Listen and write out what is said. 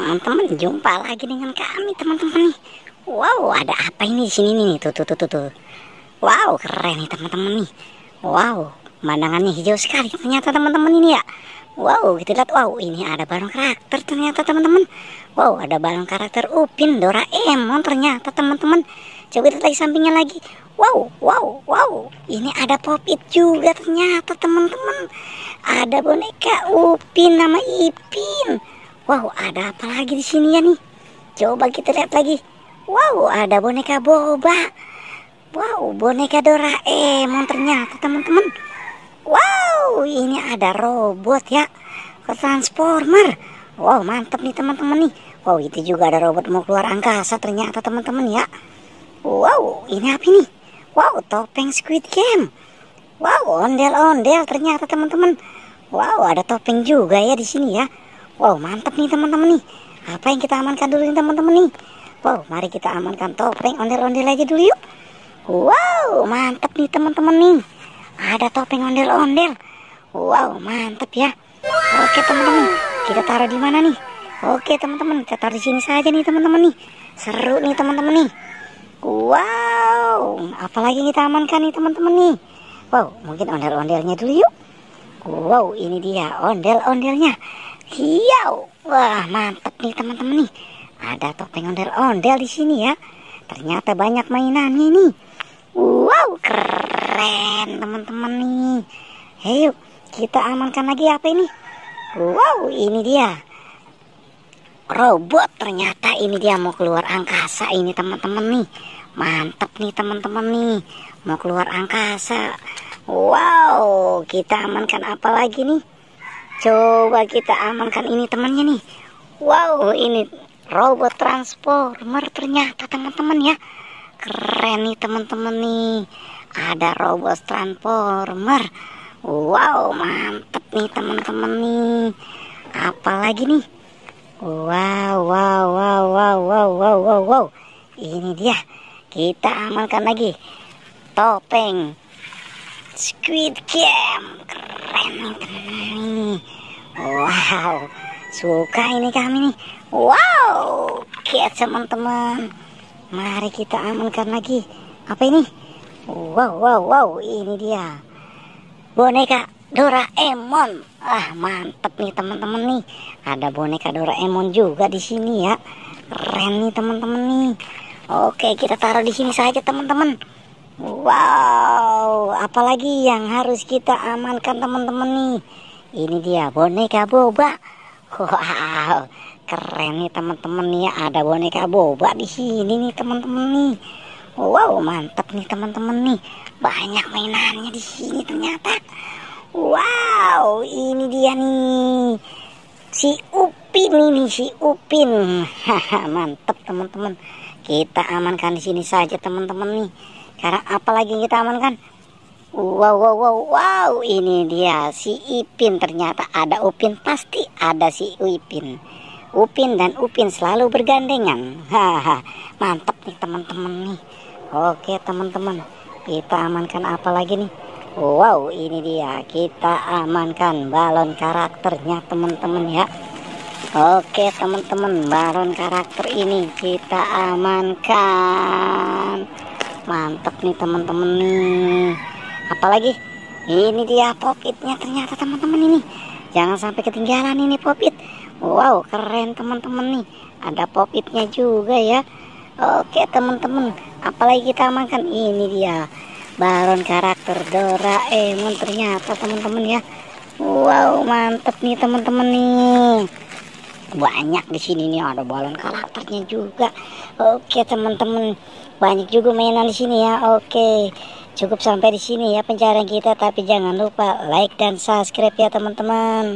teman-teman, jumpa lagi dengan kami teman-teman nih. Wow, ada apa ini di sini nih? Tuh. Wow, keren nih teman-teman nih. Wow, pemandangannya hijau sekali ternyata teman-teman ini ya. Wow, kita lihat. Wow, ini ada balon karakter ternyata teman-teman. Wow, ada balon karakter Upin, Doraemon ternyata teman-teman. Coba lihat lagi sampingnya lagi. Wow. Ini ada Pop-It juga ternyata teman-teman. Ada boneka Upin nama Ipin. Wow, ada apa lagi di sini ya nih? Coba kita lihat lagi. Wow, ada boneka Boba. Wow, boneka Doraemon ternyata teman-teman. Wow, ini ada robot ya, Transformer. Wow, mantap nih teman-teman nih. Wow, itu juga ada robot mau keluar angkasa ternyata teman-teman ya. Wow, ini apa nih? Wow, topeng Squid Game. Wow, ondel-ondel ternyata teman-teman. Wow, ada topeng juga ya di sini ya. Wow, mantap nih teman-teman nih. Apa yang kita amankan dulu nih teman-teman nih? Wow, mari kita amankan topeng ondel-ondel aja dulu yuk. Wow, mantap nih teman-teman nih. Ada topeng ondel-ondel. Wow, mantap ya. Oke teman-teman, kita taruh di mana nih? Oke teman-teman, kita taruh di sini saja nih teman-teman nih. Seru nih teman-teman nih. Wow, apalagi kita amankan nih teman-teman nih. Wow, mungkin ondel-ondelnya dulu yuk. Wow, ini dia ondel-ondelnya. Hiau, wah mantap nih teman-teman nih. Ada topeng ondel-ondel di sini ya. Ternyata banyak mainannya nih. Wow, keren teman-teman nih. Ayo, kita amankan lagi apa ini? Wow, ini dia robot. Ternyata ini dia mau keluar angkasa ini teman-teman nih. Mantap nih teman-teman nih. Mau keluar angkasa. Wow, kita amankan apa lagi nih? Coba kita amankan ini temannya nih. Wow, ini robot Transformer ternyata teman-teman ya. Keren nih teman-teman nih. Ada robot Transformer. Wow, mantep nih teman-teman nih. Apalagi nih? Wow. Ini dia. Kita amankan lagi topeng Squid Game. Keren nih teman-teman nih. Wow, suka ini kami nih. Wow, oke teman-teman, mari kita amankan lagi. Apa ini? Wow, ini dia boneka Doraemon. Mantap nih teman-teman nih. Ada boneka Doraemon juga di sini ya. Keren nih teman-teman nih. Oke, kita taruh di sini saja teman-teman. Wow, apalagi yang harus kita amankan teman-teman nih? Ini dia boneka Boba. Wow, keren nih teman-teman nih ya. Ada boneka Boba di sini nih teman-teman nih. Wow, mantap nih teman-teman nih. Banyak mainannya di sini ternyata. Wow, ini dia nih. Si Upin ini, si Upin. Mantap teman-teman. Kita amankan di sini saja teman-teman nih. Karena apalagi kita amankan? Wow, ini dia si Ipin. Ternyata ada Upin, pasti ada si Ipin. Upin dan Upin selalu bergandengan. Mantap nih teman-teman nih. Oke teman-teman, kita amankan apa lagi nih? Wow, ini dia, kita amankan balon karakternya teman-teman ya. Oke teman-teman, balon karakter ini kita amankan. Mantap nih teman-teman nih. Apalagi? Ini dia Pop-Itnya ternyata teman-teman ini. Jangan sampai ketinggalan ini Pop-It. Wow, keren teman-teman nih. Ada Pop-Itnya juga ya. Oke teman-teman, apalagi kita amankan? Ini dia balon karakter Doraemon ternyata teman-teman ya. Wow, mantap nih teman-teman nih. Banyak di sini nih, ada balon karakternya juga. Oke teman-teman, banyak juga mainan di sini ya. Oke, cukup sampai di sini ya pencarian kita, tapi jangan lupa like dan subscribe ya teman-teman.